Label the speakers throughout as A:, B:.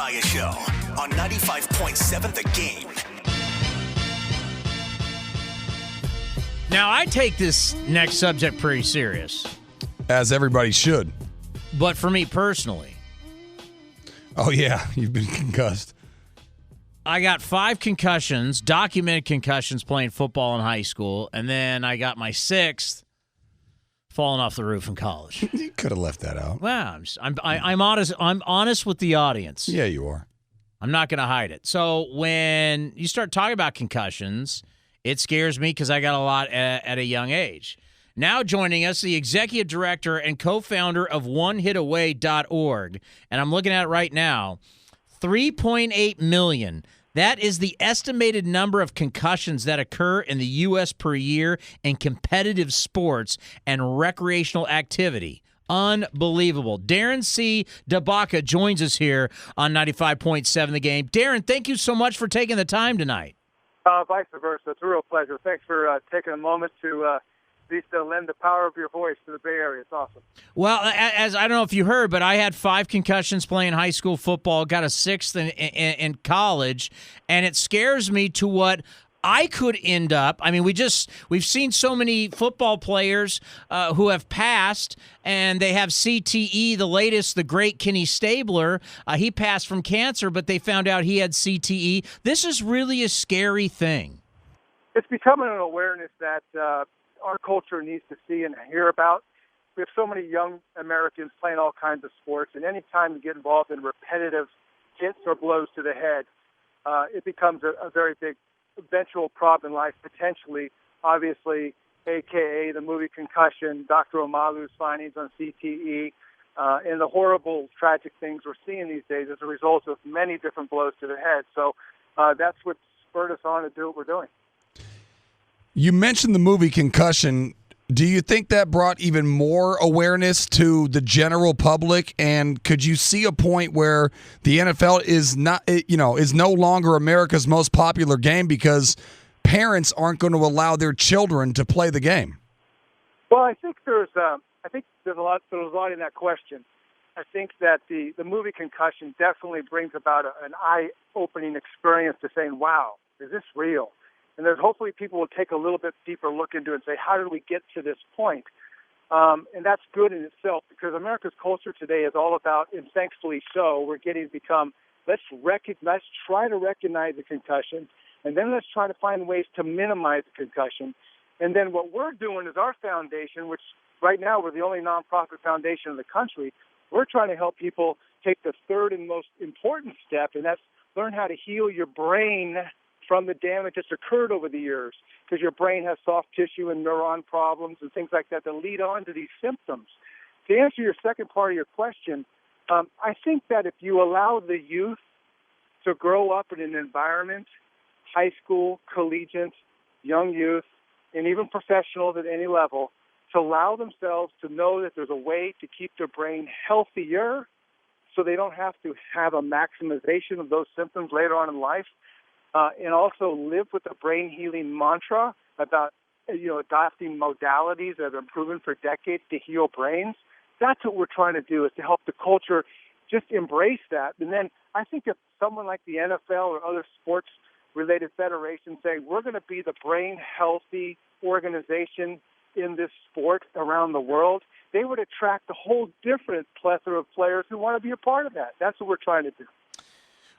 A: Jeremiah Show on 95.7 The Game.
B: Now, I take this next subject pretty serious.
C: As everybody should.
B: But for me personally.
C: Oh, yeah. You've been concussed.
B: I got 5 concussions, documented concussions playing football in high school, and then I got my 6th falling off the roof in college.
C: You could have left that out.
B: Well, I'm honest. I'm honest with the audience.
C: Yeah, you are.
B: I'm not going to hide it. So when you start talking about concussions, it scares me because I got a lot at a young age. Now joining us, the executive director and co-founder of OneHitAway.org, and I'm looking at it right now, 3.8 million. That is the estimated number of concussions that occur in the U.S. per year in competitive sports and recreational activity. Unbelievable. Darren C. DeBaca joins us here on 95.7 The Game. Darren, thank you so much for taking the time tonight.
D: Vice versa. It's a real pleasure. Thanks for taking a moment to at least lend the power of your voice to the Bay Area. It's awesome.
B: Well, as I don't know if you heard, but I had 5 concussions playing high school football, got a 6th in college, and it scares me to what I could end up. I mean, we've seen so many football players who have passed, and they have CTE. The latest, the great Kenny Stabler, he passed from cancer, but they found out he had CTE. This is really a scary thing.
D: It's becoming an awareness that our culture needs to see and hear about. We have so many young Americans playing all kinds of sports, and any time you get involved in repetitive hits or blows to the head, it becomes a very big eventual problem in life, potentially, obviously, a.k.a. the movie Concussion, Dr. Omalu's findings on CTE, and the horrible, tragic things we're seeing these days as a result of many different blows to the head. So that's what spurred us on to do what we're doing.
C: You mentioned the movie Concussion. Do you think that brought even more awareness to the general public? And could you see a point where the NFL is no longer America's most popular game because parents aren't going to allow their children to play the game?
D: Well, I think there's a lot in that question. I think that the movie Concussion definitely brings about an eye-opening experience to saying, "Wow, is this real?" And there's hopefully people will take a little bit deeper look into it and say, how did we get to this point? And that's good in itself because America's culture today is all about, and thankfully so, we're getting to become, let's try to recognize the concussion, and then let's try to find ways to minimize the concussion. And then what we're doing is our foundation, which right now we're the only nonprofit foundation in the country, we're trying to help people take the third and most important step, and that's learn how to heal your brain from the damage that's occurred over the years, because your brain has soft tissue and neuron problems and things like that lead on to these symptoms. To answer your second part of your question, I think that if you allow the youth to grow up in an environment, high school, collegiate, young youth, and even professionals at any level, to allow themselves to know that there's a way to keep their brain healthier so they don't have to have a maximization of those symptoms later on in life, and also live with the brain healing mantra about, adopting modalities that have been proven for decades to heal brains. That's what we're trying to do, is to help the culture just embrace that. And then I think if someone like the NFL or other sports-related federations say, we're going to be the brain-healthy organization in this sport around the world, they would attract a whole different plethora of players who want to be a part of that. That's what we're trying to do.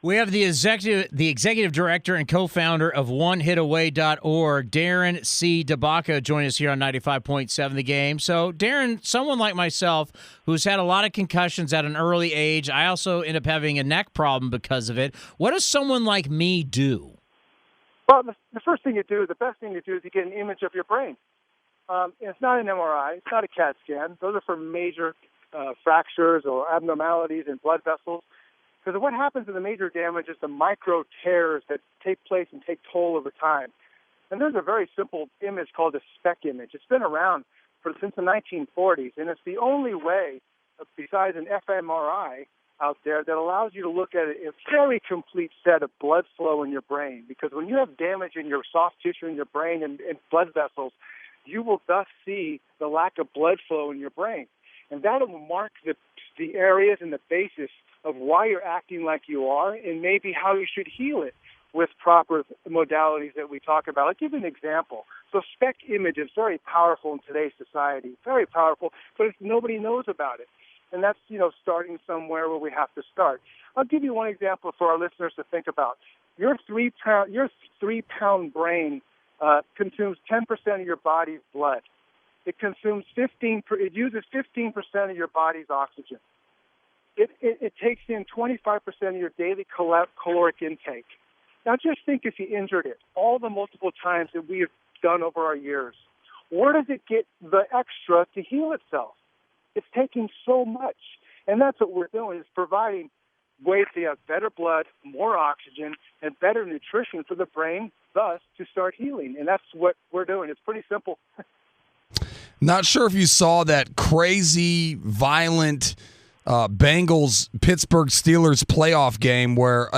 B: We have the executive director and co-founder of OneHitAway.org, Darren C. DeBaca, joining us here on 95.7 The Game. So, Darren, someone like myself who's had a lot of concussions at an early age, I also end up having a neck problem because of it. What does someone like me do?
D: Well, the first thing you do, the best thing to do is you get an image of your brain. It's not an MRI. It's not a CAT scan. Those are for major fractures or abnormalities in blood vessels. Because what happens in the major damage is the micro tears that take place and take toll over time. And there's a very simple image called a SPEC image. It's been around since the 1940s, and it's the only way, besides an fMRI out there, that allows you to look at a very complete set of blood flow in your brain. Because when you have damage in your soft tissue in your brain and blood vessels, you will thus see the lack of blood flow in your brain. And that'll mark the areas and the basis of why you're acting like you are and maybe how you should heal it with proper modalities that we talk about. I'll give you an example. So spec image is very powerful in today's society, very powerful, but nobody knows about it. And that's, starting somewhere where we have to start. I'll give you one example for our listeners to think about. Your 3-pound brain consumes 10% of your body's blood. It uses 15% of your body's oxygen. It takes in 25% of your daily caloric intake. Now just think if you injured it, all the multiple times that we have done over our years. Where does it get the extra to heal itself? It's taking so much. And that's what we're doing, is providing ways to have better blood, more oxygen, and better nutrition for the brain, thus to start healing. And that's what we're doing. It's pretty simple.
C: Not sure if you saw that crazy, violent Bengals Pittsburgh Steelers playoff game where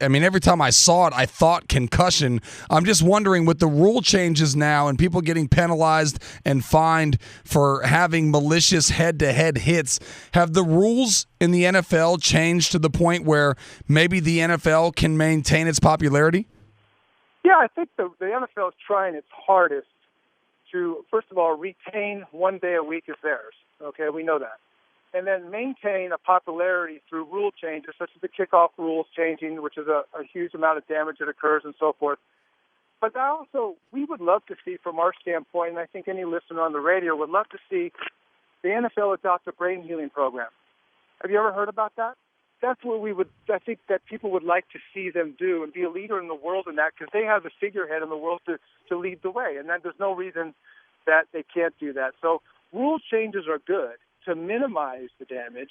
C: every time I saw it, I thought concussion. I'm just wondering, with the rule changes now and people getting penalized and fined for having malicious head-to-head hits, have the rules in the NFL changed to the point where maybe the NFL can maintain its popularity?
D: Yeah, I think the NFL is trying its hardest to, first of all, retain 1 day a week as theirs. Okay, we know that. And then maintain a popularity through rule changes, such as the kickoff rules changing, which is a huge amount of damage that occurs and so forth. But also, we would love to see, from our standpoint, and I think any listener on the radio would love to see, the NFL adopt a brain healing program. Have you ever heard about that? That's what I think that people would like to see them do and be a leader in the world in that, because they have the figurehead in the world to lead the way. And then there's no reason that they can't do that. So rule changes are good to minimize the damage.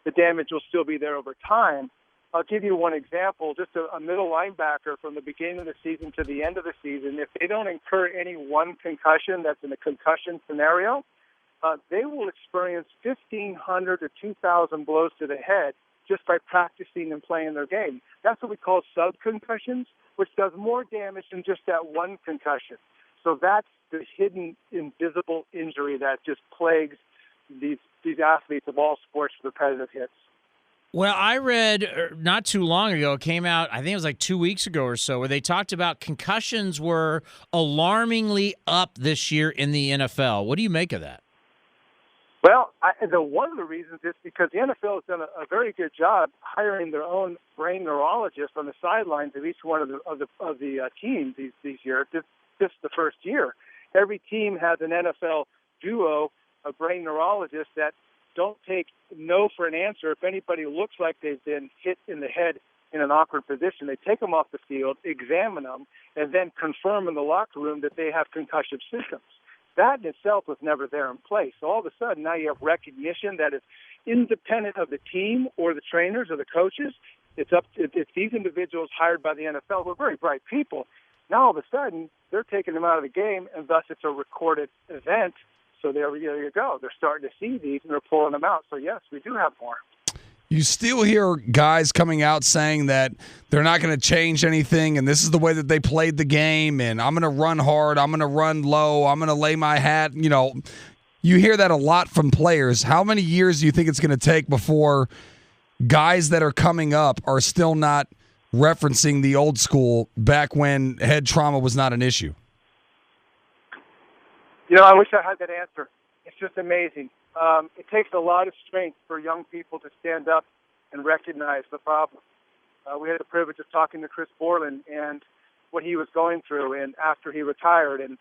D: The damage will still be there over time. I'll give you one example. Just a middle linebacker from the beginning of the season to the end of the season, if they don't incur any one concussion that's in a concussion scenario, they will experience 1,500 to 2,000 blows to the head just by practicing and playing their game. That's what we call subconcussions, which does more damage than just that one concussion. So that's the hidden, invisible injury that just plagues these athletes of all sports with repetitive hits.
B: Well, I read not too long ago, it came out, I think it was like 2 weeks ago or so, where they talked about concussions were alarmingly up this year in the NFL. What do you make of that?
D: Well, one of the reasons is because the NFL has done a very good job hiring their own brain neurologist on the sidelines of each one of the teams these years. This the first year. Every team has an NFL duo, a brain neurologist, that don't take no for an answer. If anybody looks like they've been hit in the head in an awkward position, they take them off the field, examine them, and then confirm in the locker room that they have concussive symptoms. That in itself was never there in place. So all of a sudden, now you have recognition that is independent of the team or the trainers or the coaches. It's these individuals hired by the NFL. We're very bright people. Now all of a sudden, they're taking them out of the game, and thus it's a recorded event. So there you go. They're starting to see these, and they're pulling them out. So, yes, we do have more.
C: You still hear guys coming out saying that they're not going to change anything, and this is the way that they played the game, and I'm going to run hard, I'm going to run low, I'm going to lay my hat. You hear that a lot from players. How many years do you think it's going to take before guys that are coming up are still not referencing the old school back when head trauma was not an issue?
D: I wish I had that answer. It's just amazing. It takes a lot of strength for young people to stand up and recognize the problem. We had the privilege of talking to Chris Borland and what he was going through, and after he retired, and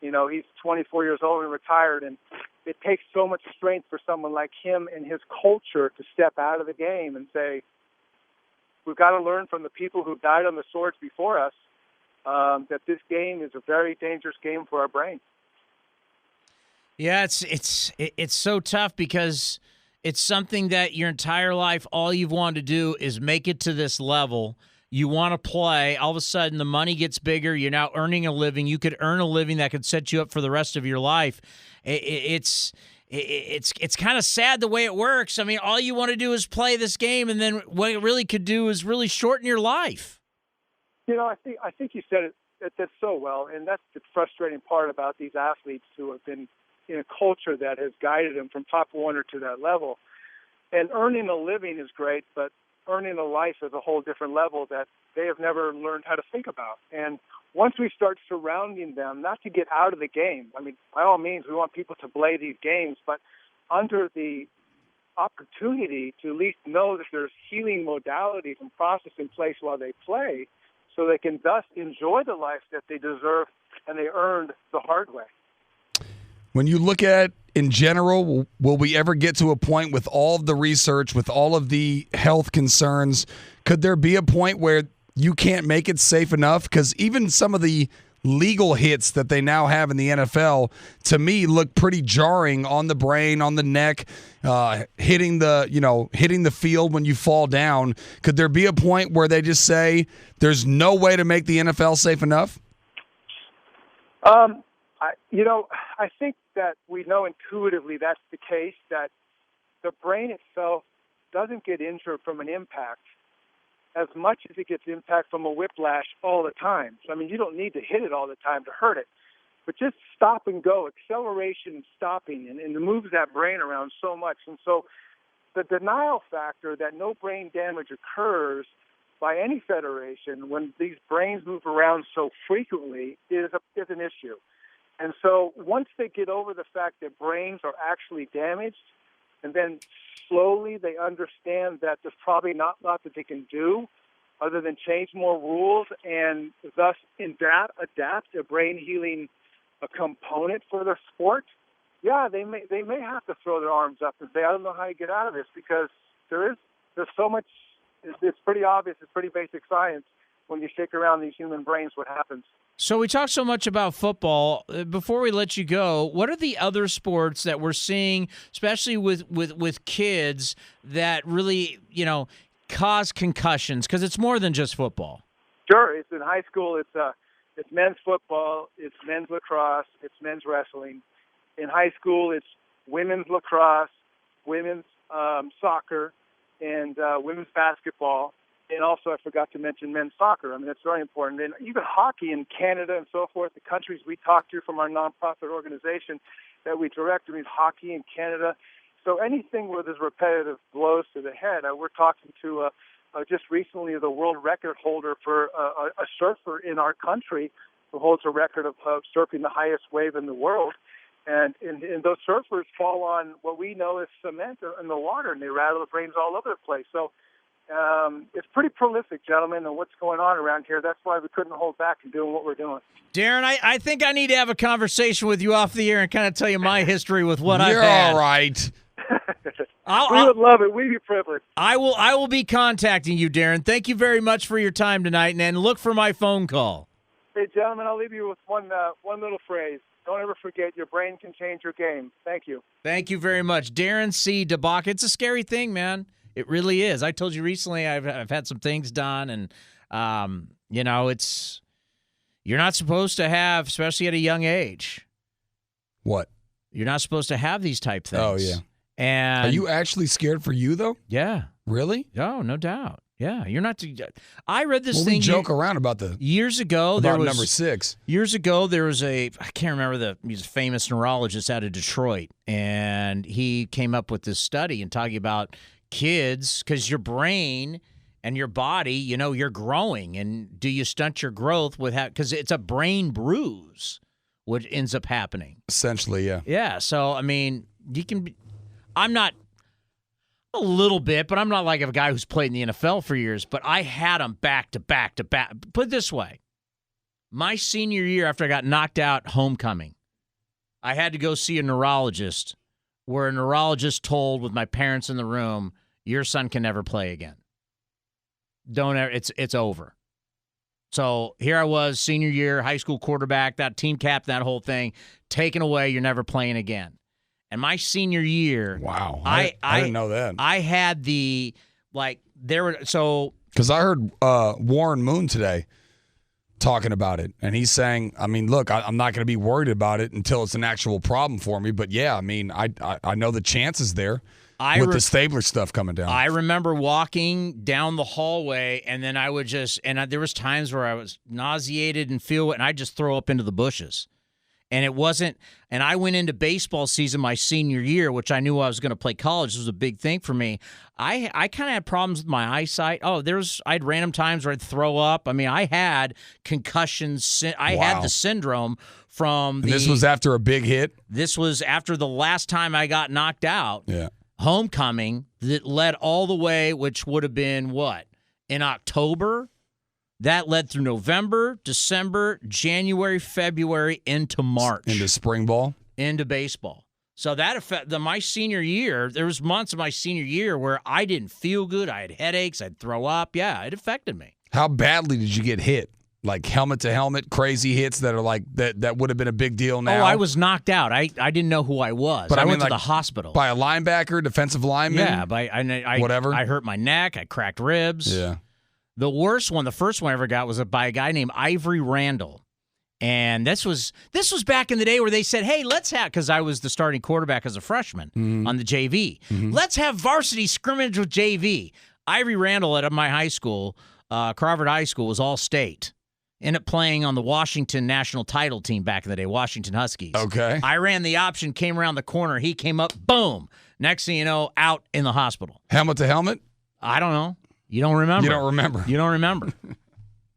D: he's 24 years old and retired, and it takes so much strength for someone like him and his culture to step out of the game and say, we've got to learn from the people who died on the swords before us, that this game is a very dangerous game for our brain.
B: Yeah, it's so tough because it's something that your entire life, all you've wanted to do is make it to this level. You want to play. All of a sudden, the money gets bigger. You're now earning a living. You could earn a living that could set you up for the rest of your life. It's kind of sad the way it works. I mean, all you want to do is play this game, and then what it really could do is really shorten your life.
D: I think you said it so well, and that's the frustrating part about these athletes who have been in a culture that has guided them from Pop Warner to that level. And earning a living is great, but earning a life is a whole different level that they have never learned how to think about. And once we start surrounding them, not to get out of the game, I mean, by all means, we want people to play these games, but under the opportunity to at least know that there's healing modalities and process in place while they play, so they can thus enjoy the life that they deserve and they earned the hard way.
C: When you look at in general, will we ever get to a point with all of the research, with all of the health concerns, could there be a point where you can't make it safe enough? Because even some of the legal hits that they now have in the NFL, to me, look pretty jarring on the brain, on the neck, hitting the field when you fall down. Could there be a point where they just say there's no way to make the NFL safe enough?
D: I think that we know intuitively that's the case, that the brain itself doesn't get injured from an impact as much as it gets impact from a whiplash all the time. So, I mean, you don't need to hit it all the time to hurt it, but just stop and go, acceleration and stopping, and it moves that brain around so much. And so the denial factor that no brain damage occurs by any federation when these brains move around so frequently is an issue. And so once they get over the fact that brains are actually damaged, and then slowly they understand that there's probably not a lot that they can do other than change more rules and thus adapt a brain healing component for their sport, yeah, they may have to throw their arms up and say, I don't know how you get out of this, because there's so much, it's pretty obvious, it's pretty basic science. When you shake around these human brains, what happens?
B: So we talked so much about football. Before we let you go, what are the other sports that we're seeing, especially with kids, that really, cause concussions? Because it's more than just football.
D: Sure. It's in high school. It's men's football. It's men's lacrosse. It's men's wrestling. In high school, it's women's lacrosse, women's soccer, and women's basketball. And also, I forgot to mention men's soccer. I mean, that's very important. And even hockey in Canada and so forth, the countries we talk to from our nonprofit organization that we direct, I mean, hockey in Canada. So anything where there's repetitive blows to the head. We're talking to just recently the world record holder for a surfer in our country who holds a record of surfing the highest wave in the world. And those surfers fall on what we know as cement in the water, and they rattle the brains all over the place. So it's pretty prolific, gentlemen, and what's going on around here. That's why we couldn't hold back in doing what we're doing.
B: Darren, I think I need to have a conversation with you off the air and kind of tell you my history with what I've
C: You're
B: had.
C: all right.
D: We would love it. We'd be privileged.
B: I will be contacting you, Darren. Thank you very much for your time tonight, and look for my phone call.
D: Hey, gentlemen, I'll leave you with one little phrase. Don't ever forget, your brain can change your game. Thank you.
B: Thank you very much. Darren C. DeBach. It's a scary thing, man. It really is. I told you recently I've had some things done, and, you're not supposed to have, especially at a young age.
C: What?
B: You're not supposed to have these type things.
C: Oh, yeah.
B: And
C: are you actually scared for you, though?
B: Yeah.
C: Really?
B: Oh, no doubt. Yeah, you're not. I read this
C: well,
B: thing.
C: We joke around about the
B: years ago.
C: About
B: there was
C: number 6.
B: Years ago, there was I can't remember he's a famous neurologist out of Detroit, and he came up with this study and talking about kids, because your brain and your body, you're growing, and do you stunt your growth with because it's a brain bruise, what ends up happening.
C: Essentially, yeah.
B: Yeah. So I mean, you can be. I'm not. A little bit, but I'm not like a guy who's played in the NFL for years, but I had them back to back to back. Put it this way. My senior year after I got knocked out homecoming, I had to go see a neurologist where a neurologist told, with my parents in the room, your son can never play again. Don't ever, it's over. So here I was, senior year, high school quarterback, that team captain, that whole thing, taken away, you're never playing again. And my senior year,
C: wow, I didn't know that.
B: I had
C: because I heard Warren Moon today talking about it, and he's saying, I mean, look, I'm not going to be worried about it until it's an actual problem for me. But yeah, I mean, I know the chances there with the Stabler stuff coming down.
B: I remember walking down the hallway, and then I would there was times where I was nauseated and I just throw up into the bushes. And it wasn't, and I went into baseball season my senior year, which I knew I was going to play college. This was a big thing for me. I kind of had problems with my eyesight. I had random times where I'd throw up. I mean, I had concussions. I had the syndrome from
C: And this was after a big hit?
B: This was after the last time I got knocked out.
C: Yeah.
B: Homecoming that led all the way, which would have been what? In October? That led through November, December, January, February, into March.
C: Into spring ball?
B: Into baseball. So that affected my senior year. There was months of my senior year where I didn't feel good. I had headaches. I'd throw up. Yeah, it affected me.
C: How badly did you get hit? Like helmet to helmet, crazy hits that are like that would have been a big deal now?
B: Oh, I was knocked out. I didn't know who I was.
C: But
B: I
C: mean,
B: went
C: like,
B: to the hospital.
C: By a linebacker, defensive lineman?
B: Yeah,
C: whatever.
B: I hurt my neck. I cracked ribs.
C: Yeah.
B: The worst one, the first one I ever got was by a guy named Ivory Randall. And this was back in the day where they said, hey, let's have, because I was the starting quarterback as a freshman on the JV. Let's have varsity scrimmage with JV. Ivory Randall at my high school, Crawford High School, was all state. Ended up playing on the Washington national title team back in the day, Washington Huskies.
C: Okay.
B: I ran the option, came around the corner. He came up, boom. Next thing you know, out in the hospital.
C: Helmet to helmet?
B: I don't know. You don't remember.
C: You don't remember.
B: You don't remember.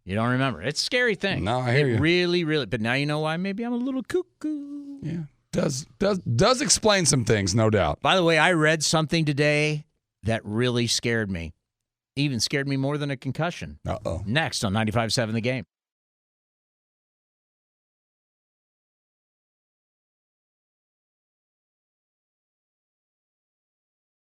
B: You don't remember. It's a scary thing.
C: No, I hear you.
B: Really, really. But now you know why maybe I'm a little cuckoo.
C: Yeah. Does explain some things, no doubt.
B: By the way, I read something today that really scared me. Even scared me more than a concussion.
C: Uh-oh.
B: Next on 95.7 The Game.